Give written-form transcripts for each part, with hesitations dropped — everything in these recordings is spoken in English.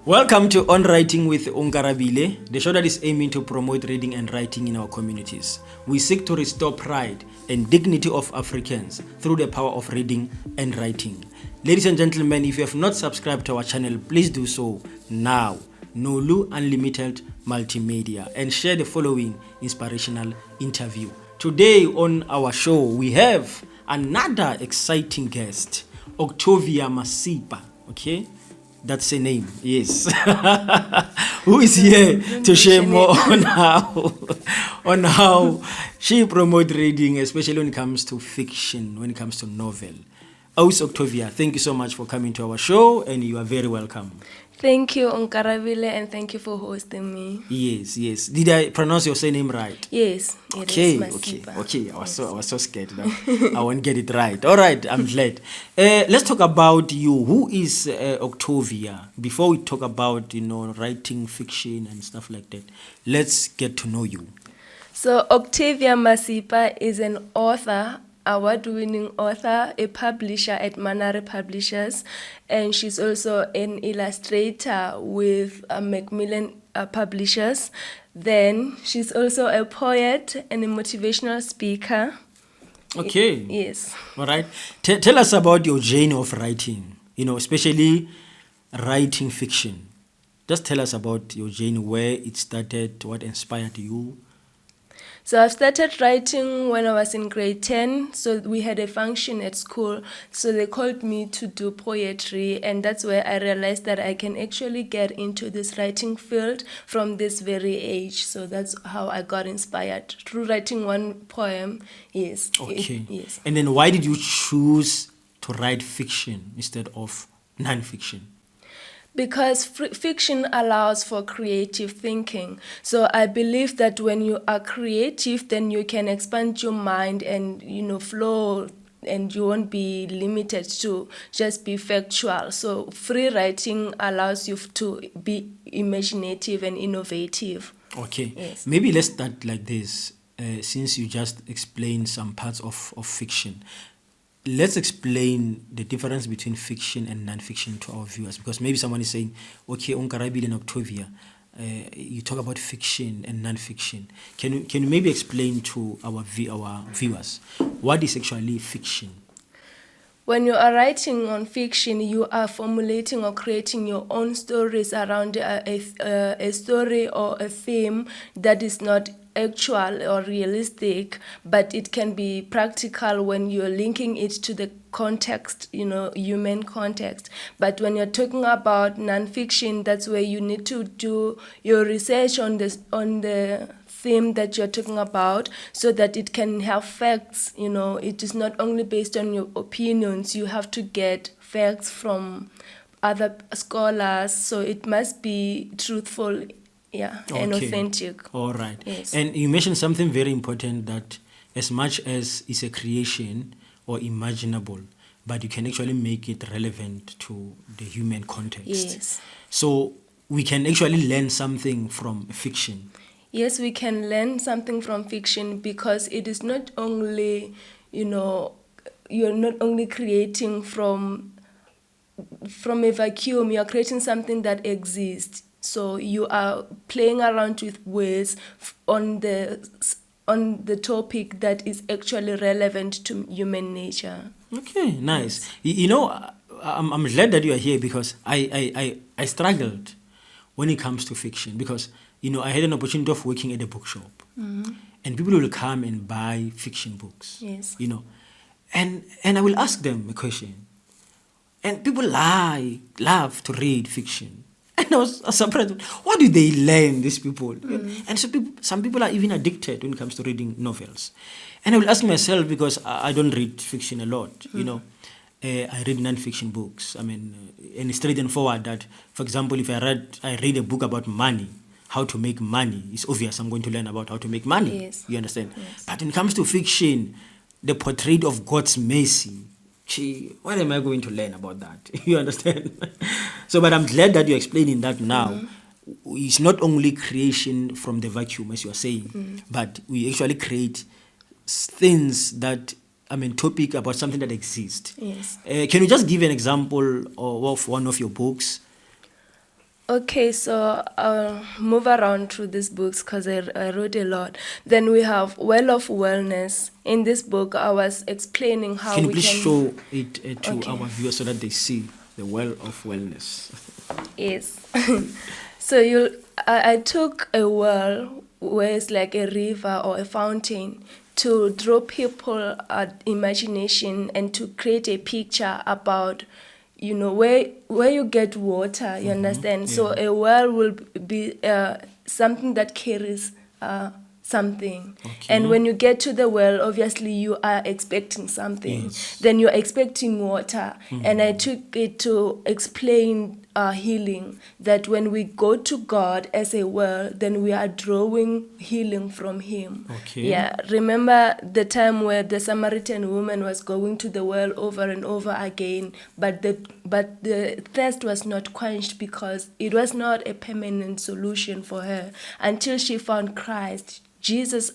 Welcome to On Writing with Onkarabile, the show that is aiming to promote reading and writing in our communities. We seek to restore pride and dignity of Africans through the power of reading and writing. Ladies and gentlemen, if you have not subscribed to our channel, please do so now. Nolu Unlimited Multimedia, and share the following inspirational interview. Today on our show, we have another exciting guest, Octavia Maserole. Okay? That's her name, yes. Who is here to share more on how she promotes reading, especially when it comes to fiction, when it comes to novel. Octavia, thank you so much for coming to our show, and you are very welcome. Thank you, Onkarabile, and thank you for hosting me. Yes. Did I pronounce your surname right? Yes. Okay. I was so scared that I won't get it right. All right, I'm glad. Let's talk about you. Who is Octavia? Before we talk about writing fiction and stuff like that, let's get to know you. So Octavia Maserole is an author, award-winning author, a publisher at Manare Publishers, and she's also an illustrator with Macmillan Publishers. Then she's also a poet and a motivational speaker. Okay. Yes. All right. Tell us about your journey of writing, especially writing fiction. Just tell us about your journey, where it started, what inspired you. So I started writing when I was in grade 10. So we had a function at school. So they called me to do poetry. And that's where I realized that I can actually get into this writing field from this very age. So that's how I got inspired through writing one poem. Yes. Okay. Yes. And then why did you choose to write fiction instead of non-fiction? Because fiction allows for creative thinking. So I believe that when you are creative, then you can expand your mind and, flow, and you won't be limited to just be factual. So free writing allows you to be imaginative and innovative. Okay. Yes. Maybe let's start like this. Since you just explained some parts of fiction, let's explain the difference between fiction and non-fiction to our viewers, because maybe someone is saying, okay, Onkarabile and Octavia, you talk about fiction and non-fiction. Can you maybe explain to our viewers what is actually fiction? When you are writing on fiction, you are formulating or creating your own stories around a story or a theme that is not actual or realistic, but it can be practical when you're linking it to the context, human context. But when you're talking about nonfiction, that's where you need to do your research on the theme that you're talking about, so that it can have facts. It is not only based on your opinions. You have to get facts from other scholars, so it must be truthful. Yeah, okay. And authentic. All right. Yes. And you mentioned something very important, that as much as it's a creation or imaginable, but you can actually make it relevant to the human context. Yes. So we can actually learn something from fiction. Yes, we can learn something from fiction, because it is not only, you're not only creating from a vacuum, you're creating something that exists. So you are playing around with words on the topic that is actually relevant to human nature. Okay, nice. I'm glad that you are here, because I struggled when it comes to fiction, because I had an opportunity of working at a bookshop, and people will come and buy fiction books. Yes. And I will ask them a question, and people love to read fiction. And I was surprised. What do they learn, these people? And so some people are even addicted when it comes to reading novels. And I will ask myself, because I don't read fiction a lot, I read non-fiction books. And straight and forward that, for example, if I read a book about money, how to make money, it's obvious I'm going to learn about how to make money. Yes. You understand? Yes. But when it comes to fiction, the portrait of God's mercy, what am I going to learn about that? You understand? So, but I'm glad that you're explaining that now. It's not only creation from the vacuum, as you are saying, but we actually create things that, topic about something that exists. Yes. Can you just give an example of one of your books? Okay, so I'll move around through these books because I wrote a lot. Then we have Well of Wellness. In this book, I was explaining how Can you we please can. show it to Okay. our viewers so that they see the well of wellness? Yes. So I took a well where it's like a river or a fountain to draw people imagination and to create a picture about where you get water. You understand? So yeah. a well will be something that carries something. Okay. And when you get to the well, obviously you are expecting something. Yes. Then you're expecting water. And I took it to explain healing, that when we go to God as a well, then we are drawing healing from Him. Okay. Yeah. Remember the time where the Samaritan woman was going to the well over and over again, but the thirst was not quenched because it was not a permanent solution for her until she found Christ. Jesus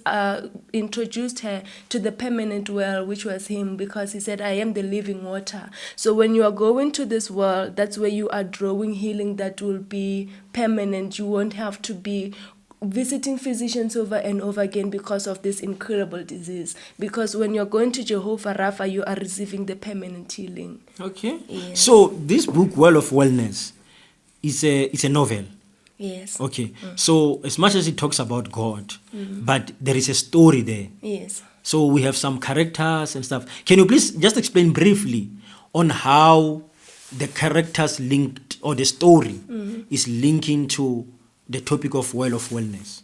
introduced her to the permanent well, which was Him, because He said, I am the living water. So when you are going to this world, that's where you are drawing healing that will be permanent. You won't have to be visiting physicians over and over again because of this incurable disease. Because when you're going to Jehovah Rapha, you are receiving the permanent healing. Okay. Yes. So this book, Well of Wellness, is a novel. Yes. Okay. So as much as it talks about God, but there is a story there. Yes. So we have some characters and stuff. Can you please just explain briefly on how the characters linked, or the story is linking to the topic of Well of Wellness?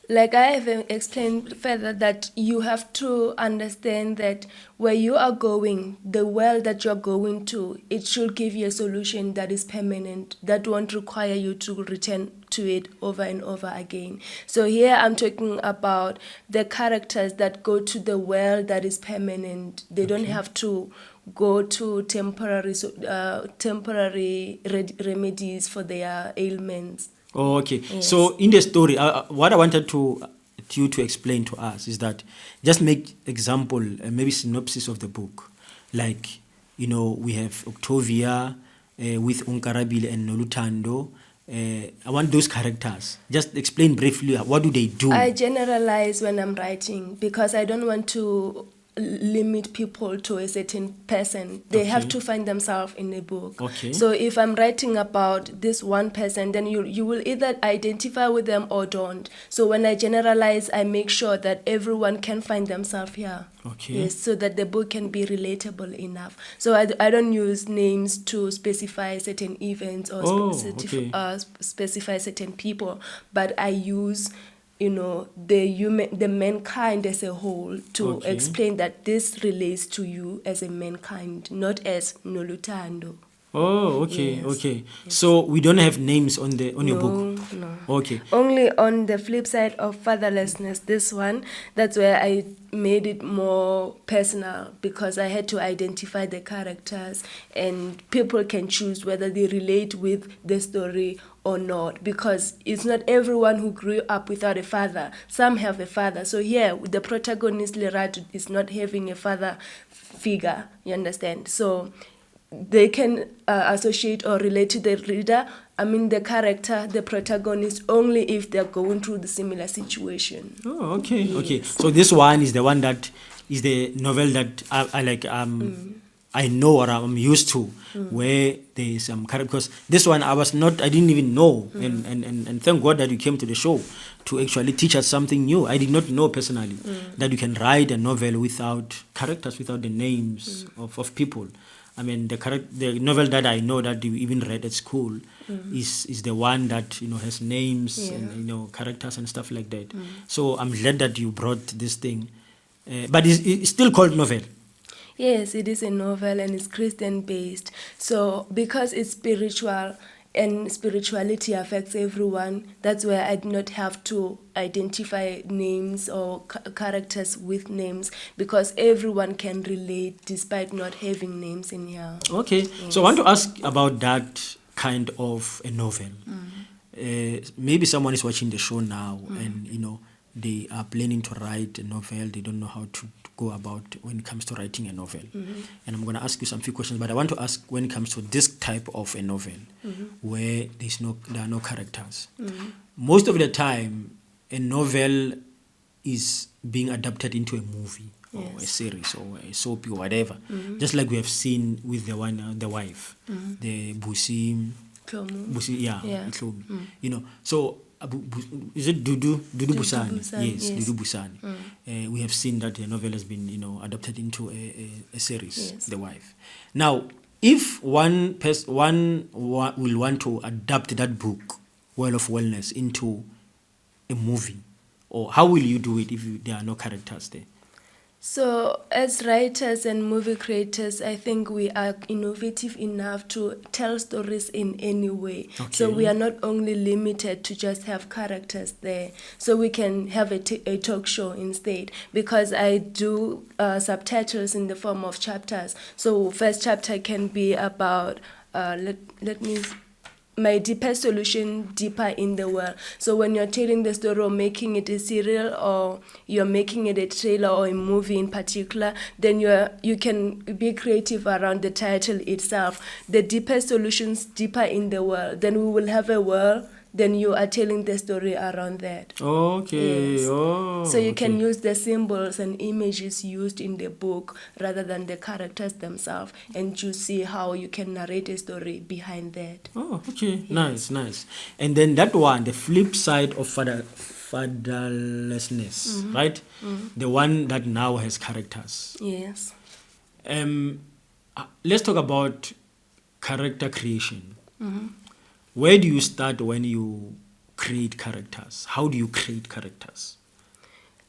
Like I have explained further, that you have to understand that where you are going, the well that you're going to, it should give you a solution that is permanent, that won't require you to return to it over and over again. So here I'm talking about the characters that go to the well that is permanent. They don't have to go to temporary remedies for their ailments. Oh, okay. Yes. So in the story, what I wanted you to explain to us is that just make example, maybe synopsis of the book. Like, we have Octavia with Onkarabile and Nolu. I want those characters. Just explain briefly, what do they do? I generalize when I'm writing because I don't want to limit people to a certain person. They have to find themselves in a book. Okay. So if I'm writing about this one person, then you will either identify with them or don't. So when I generalize, I make sure that everyone can find themselves here. Okay. Yes, so that the book can be relatable enough. So I don't use names to specify certain events or specify certain people, but I use the mankind as a whole to explain that this relates to you as a mankind, not as Nolutando. Oh, okay, Yes. okay. So we don't have names on your book. No. Okay. Only on the flip side of fatherlessness, this one, that's where I made it more personal because I had to identify the characters and people can choose whether they relate with the story or not, because it's not everyone who grew up without a father. Some have a father. So here, the protagonist Lerato is not having a father figure, you understand? So they can associate or relate to the reader, the character, the protagonist, only if they're going through the similar situation. Oh, okay, Yes. okay. So this one is the one that is the novel that I like. I know or I'm used to, where there is some character. Because this one I didn't even know, and thank God that you came to the show to actually teach us something new. I did not know personally that you can write a novel without characters, without the names of people. The novel that I know that you even read at school is the one that has names and characters and stuff like that. So I'm glad that you brought this thing, but it's still called novel. Yes, it is a novel and it's Christian based. So because it's spiritual and spirituality affects everyone, that's where I do not have to identify names or characters with names, because everyone can relate despite not having names in here. Okay, Yes. So I want to ask about that kind of a novel. Maybe someone is watching the show now and they are planning to write a novel, they don't know how to go about when it comes to writing a novel. And I'm going to ask you some few questions, but I want to ask when it comes to this type of a novel where there are no characters. Most of the time, a novel is being adapted into a movie or a series or a soap or whatever. Just like we have seen with the wife, the Busi, Iklomi. You know, so is it Dudu Busani? Yes, Dudu Busani. We have seen that the novel has been, adapted into a series, The Wife. Now, if one will want to adapt that book, Well of Wellness, into a movie, or how will you do it if there are no characters there? So, as writers and movie creators, I think we are innovative enough to tell stories in any way. Okay. So we are not only limited to just have characters there. So we can have a talk show instead, because I do subtitles in the form of chapters. So first chapter can be about, my deepest solution deeper in the world. So when you're telling the story or making it a serial, or you're making it a trailer or a movie in particular, then you can be creative around the title itself. The deepest solutions deeper in the world. Then we will have a world. Then you are telling the story around that. Okay. Yes. Oh. So you can use the symbols and images used in the book rather than the characters themselves, and you see how you can narrate a story behind that. Oh, okay. Yes. Nice. And then that one, the flip side of fatherlessness, right? The one that now has characters. Yes. Let's talk about character creation. Where do you start when you create characters? How do you create characters?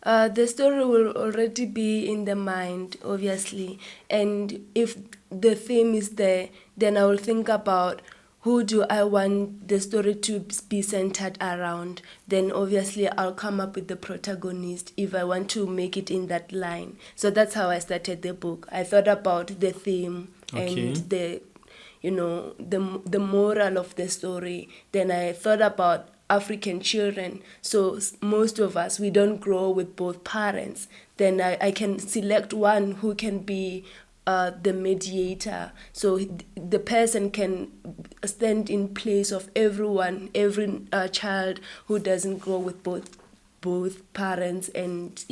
The story will already be in the mind, obviously. And if the theme is there, then I will think about who do I want the story to be centered around. Then obviously I'll come up with the protagonist if I want to make it in that line. So that's how I started the book. I thought about the theme and the moral of the story. Then I thought about African children. So most of us, we don't grow with both parents. Then I can select one who can be the mediator. So the person can stand in place of every child who doesn't grow with both parents. And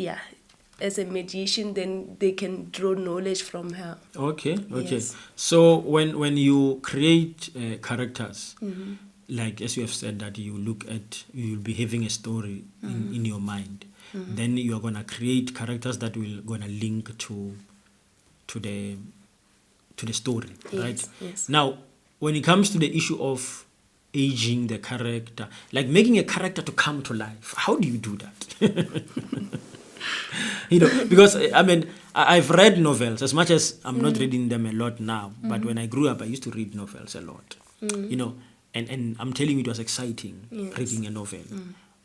as a mediation, then they can draw knowledge from her. Okay. Yes. So when you create characters, like as you have said that you'll be having a story in your mind, then you are going to create characters that will going to link to the story, right? Yes. Now, when it comes to the issue of aging the character, like making a character to come to life, how do you do that? Because I've read novels, as much as I'm not reading them a lot now, but when I grew up, I used to read novels a lot, and I'm telling you, it was exciting reading a novel.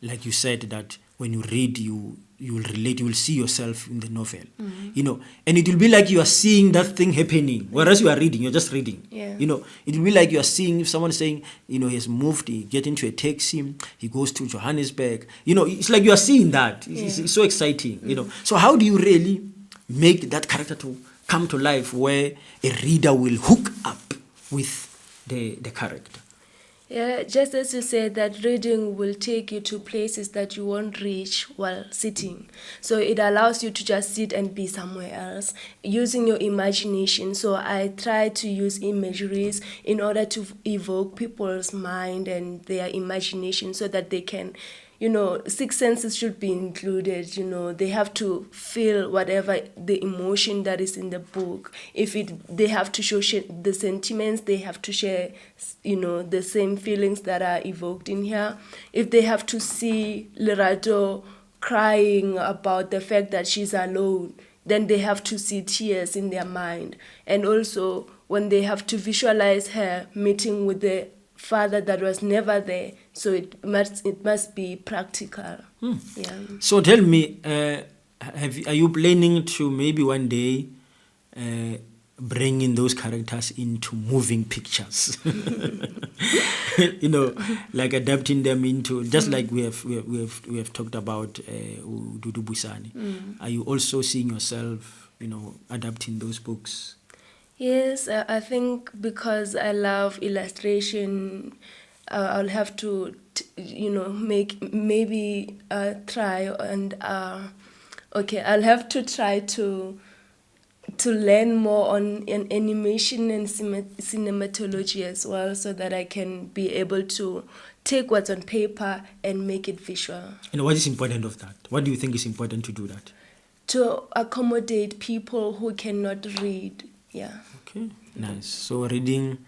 Like you said, that when you read, you will relate, you will see yourself in the novel, and it will be like you are seeing that thing happening, whereas you are reading, you're just reading. It will be like you are seeing, if someone is saying, he has moved, he get into a taxi, he goes to Johannesburg, it's like you are seeing that. It's so exciting, So how do you really make that character to come to life where a reader will hook up with the character? Yeah, just as you said, that reading will take you to places that you won't reach while sitting. So it allows you to just sit and be somewhere else, using your imagination. So I try to use imageries in order to evoke people's mind and their imagination so that they can, six senses should be included. They have to feel whatever the emotion that is in the book. They have to show the sentiments, they have to share, the same feelings that are evoked in here. If they have to see Lerato crying about the fact that she's alone, then they have to see tears in their mind. And also, when they have to visualize her meeting with the father that was never there, so it must be practical. Yeah. So tell me, are you planning to maybe one day bringing those characters into moving pictures. Like adapting them into, just like we have talked about Dudu Busani. Are you also seeing yourself, adapting those books? Yes, I think because I love illustration, I'll have to, try and I'll have to try to learn more on animation and cinematology as well, so that I can be able to take what's on paper and make it visual. And what is important of that? What do you think is important to do that? To accommodate people who cannot read. Yeah. Okay, nice. So reading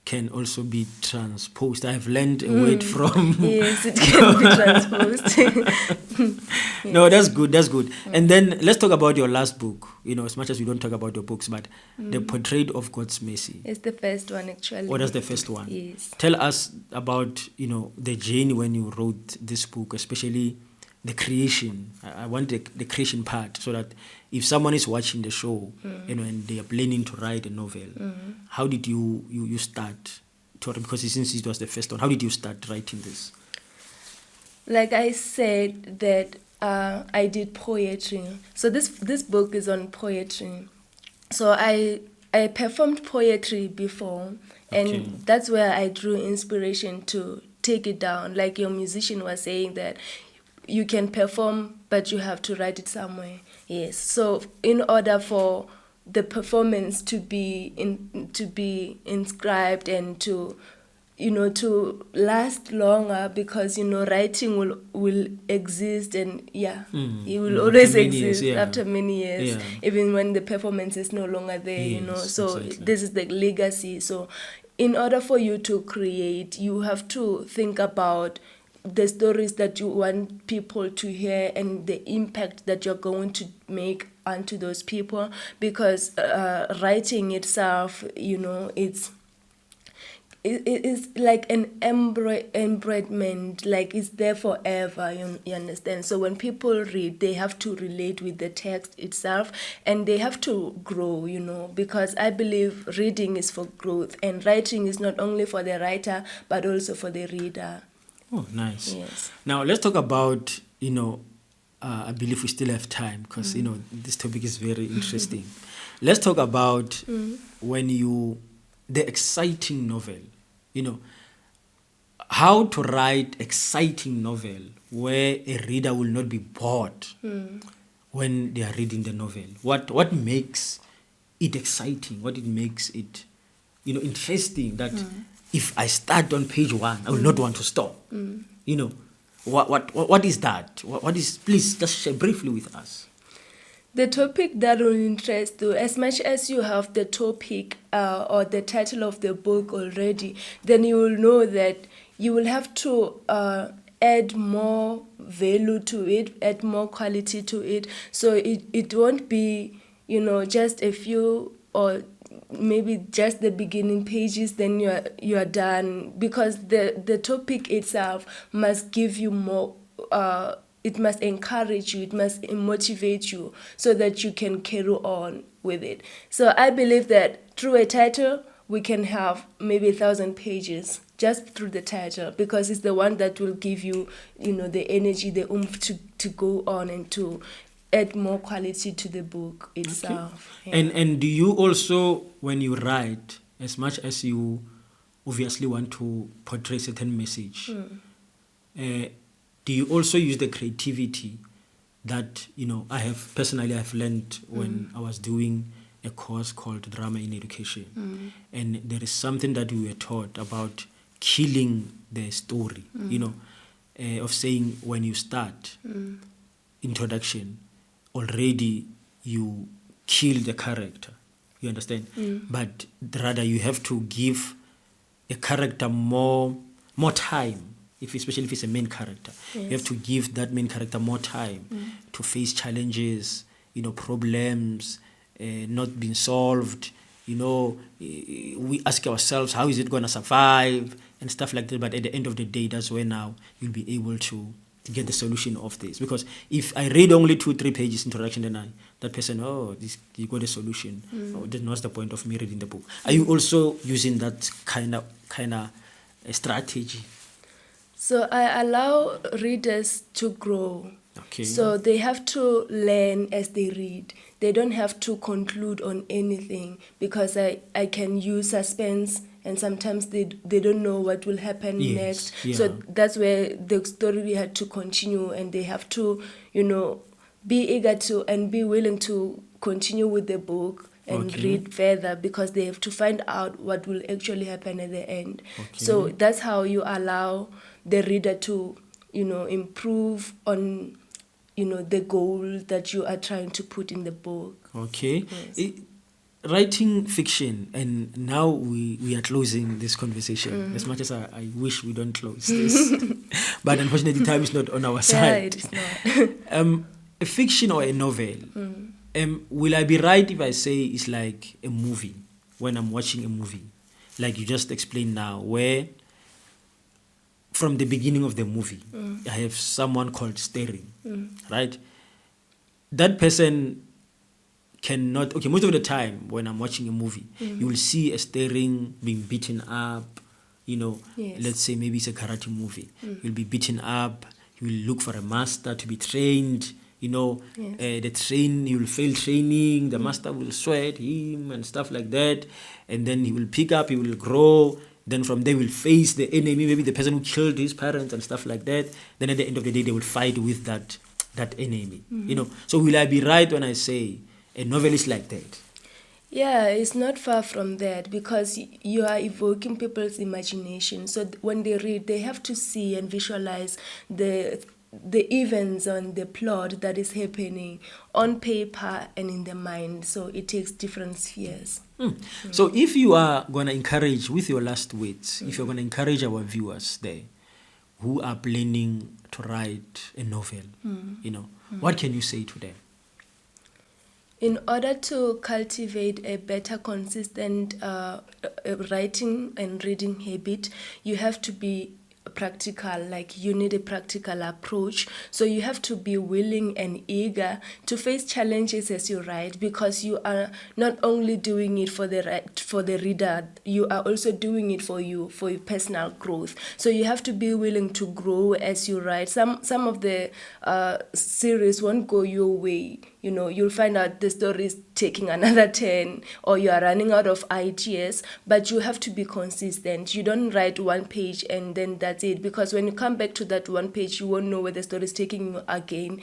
can also be transposed. I've learned a word from... Yes, it can be transposed. Yes. No, that's good. And then let's talk about your last book. As much as we don't talk about your books, but The Portrait of God's Mercy. It's the first one, actually. Oh, that's the first one. Yes. Tell us about, the journey when you wrote this book, especially the creation. I want the creation part, so that if someone is watching the show, and they are planning to write a novel, how did you start? Because since it was the first one, how did you start writing this? Like I said, that I did poetry. So this book is on poetry. So I performed poetry before, and that's where I drew inspiration to take it down. Like your musician was saying, that you can perform, but you have to write it somewhere. Yes. So in order for the performance to be inscribed and to last longer, because writing will exist, and it will always exist after many years, even when the performance is no longer there. So exactly. This is the legacy. So in order for you to create, you have to think about the stories that you want people to hear and the impact that you're going to make onto those people, because writing itself, it's like an embroiderment, like it's there forever, you understand? So when people read, they have to relate with the text itself, and they have to grow, because I believe reading is for growth, and writing is not only for the writer, but also for the reader. Oh, nice. Yes. Now, let's talk about, I believe we still have time, because, this topic is very interesting. Let's talk about the exciting novel, how to write exciting novel where a reader will not be bored when they are reading the novel. What makes it exciting? What it makes it, interesting, that if I start on page 1, I will not want to stop. What is that? What is? Please just share briefly with us. The topic that will interest you, as much as you have the topic or the title of the book already, then you will know that you will have to add more value to it, add more quality to it. So it won't be, just a few, or maybe just the beginning pages, then you are done, because the topic itself must give you more. It must encourage you, it must motivate you, so that you can carry on with it. So I believe that through a title, we can have maybe 1,000 pages just through the title, because it's the one that will give you, the energy, the oomph to go on and to add more quality to the book itself. Okay. Yeah. And do you also, when you write, as much as you obviously want to portray a certain message, do you also use the creativity that, I have learned when I was doing a course called Drama in Education. And there is something that we were taught about killing the story, of saying when you start introduction, already you kill the character. You understand? But rather you have to give a character more time. Especially if it's a main character, you have to give that main character more time to face challenges, problems not being solved. We ask ourselves, how is it going to survive and stuff like that. But at the end of the day, that's where now you'll be able to get the solution of this? Because if I read only 2-3 pages introduction, then that person, you got a solution. Then what's the point of me reading the book? Are you also using that kind of strategy? So I allow readers to grow. Okay. So they have to learn as they read. They don't have to conclude on anything, because I can use suspense, and sometimes they don't know what will happen next. Yeah. So that's where the story had to continue, and they have to, be eager to and be willing to continue with the book and read further, because they have to find out what will actually happen at the end. Okay. So that's how you allow the reader to, improve on, the goal that you are trying to put in the book. Okay. Yes. Writing fiction, and now we are closing this conversation, as much as I wish we don't close this. But unfortunately, time is not on our side. Yeah, it is not. A fiction or a novel, will I be right if I say it's like a movie, when I'm watching a movie? Like you just explained now, where from the beginning of the movie, I have someone called staring, right? That person cannot, most of the time when I'm watching a movie, you will see a staring being beaten up, Yes. let's say maybe it's a karate movie. He'll be beaten up, he will look for a master to be trained, he will fail training, the master will sweat him and stuff like that, and then he will pick up, he will grow. Then from there, we'll face the enemy, maybe the person who killed his parents and stuff like that. Then at the end of the day, they will fight with that enemy. So will I be right when I say a novel is like that? Yeah, it's not far from that, because you are evoking people's imagination. So when they read, they have to see and visualize the events on the plot that is happening on paper and in the mind. So it takes different spheres. So if you are going to encourage, with your last words, if you're going to encourage our viewers there who are planning to write a novel, what can you say to them? In order to cultivate a better, consistent writing and reading habit, you have to be practical. Like, you need a practical approach. So you have to be willing and eager to face challenges as you write, because you are not only doing it for the reader, you are also doing it for your personal growth. So you have to be willing to grow as you write. Some of the series won't go your way. You'll find out the story is taking another turn, or you are running out of ideas, but you have to be consistent. You don't write one page and then that's it, because when you come back to that one page, you won't know where the story is taking you again.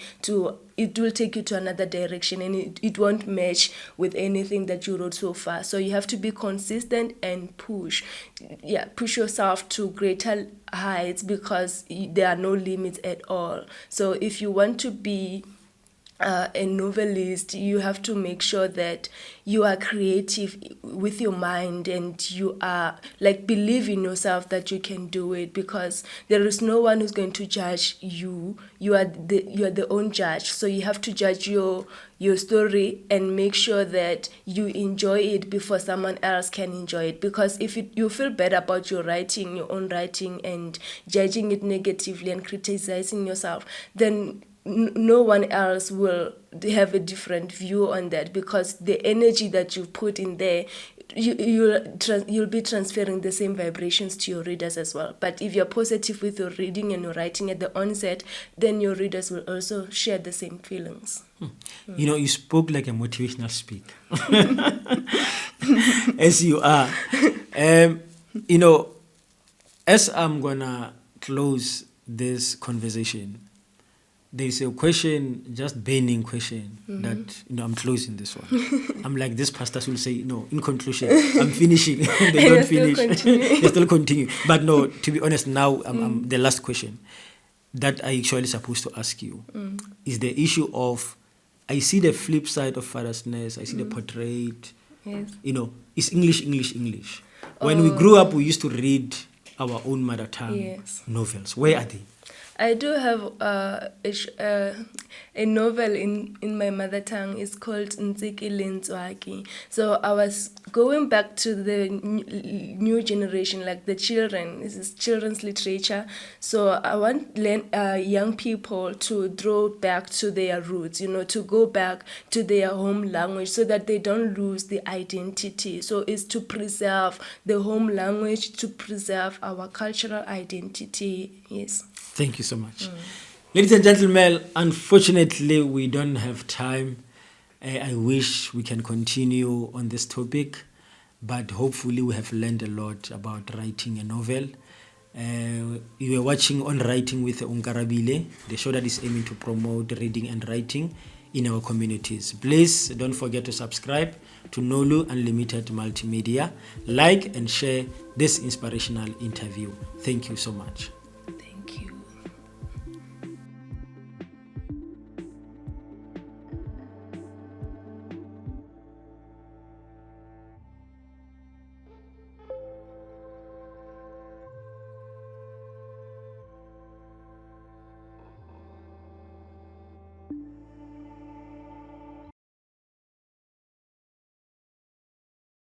It will take you to another direction, and it won't match with anything that you wrote so far. So you have to be consistent and push yourself to greater heights, because there are no limits at all. So if you want to be a novelist, you have to make sure that you are creative with your mind, and you are believe in yourself that you can do it, because there is no one who's going to judge you. You are the own judge. So you have to judge your story and make sure that you enjoy it before someone else can enjoy it. Because if you feel bad about your own writing, and judging it negatively and criticizing yourself, then no one else will have a different view on that, because the energy that you put in there, you'll be transferring the same vibrations to your readers as well. But if you're positive with your reading and your writing at the onset, then your readers will also share the same feelings. You spoke like a motivational speaker. As you are. As I'm gonna close this conversation, there is a question, just burning question, that I'm closing this one. I'm like, this pastors will say, no, in conclusion, I'm finishing. They don't finish. They still continue. But no, to be honest, now the last question that I actually supposed to ask you is the issue of, I see the flip side of fathersness. I see the portrait. Yes. It's English. When we grew up, we used to read our own mother tongue novels. Where are they? I do have a novel in my mother tongue. It's called Ntsiki Lenzwaki. So I was going back to the new generation, like the children. This is children's literature. So I want young people to draw back to their roots, to go back to their home language so that they don't lose the identity. So it's to preserve the home language, to preserve our cultural identity. Yes. Thank you so much. Ladies and gentlemen, unfortunately, we don't have time. I wish we can continue on this topic, but hopefully we have learned a lot about writing a novel. You are watching On Writing with Onkarabile, the show that is aiming to promote reading and writing in our communities. Please don't forget to subscribe to Nolu Unlimited Multimedia, like and share this inspirational interview. Thank you so much.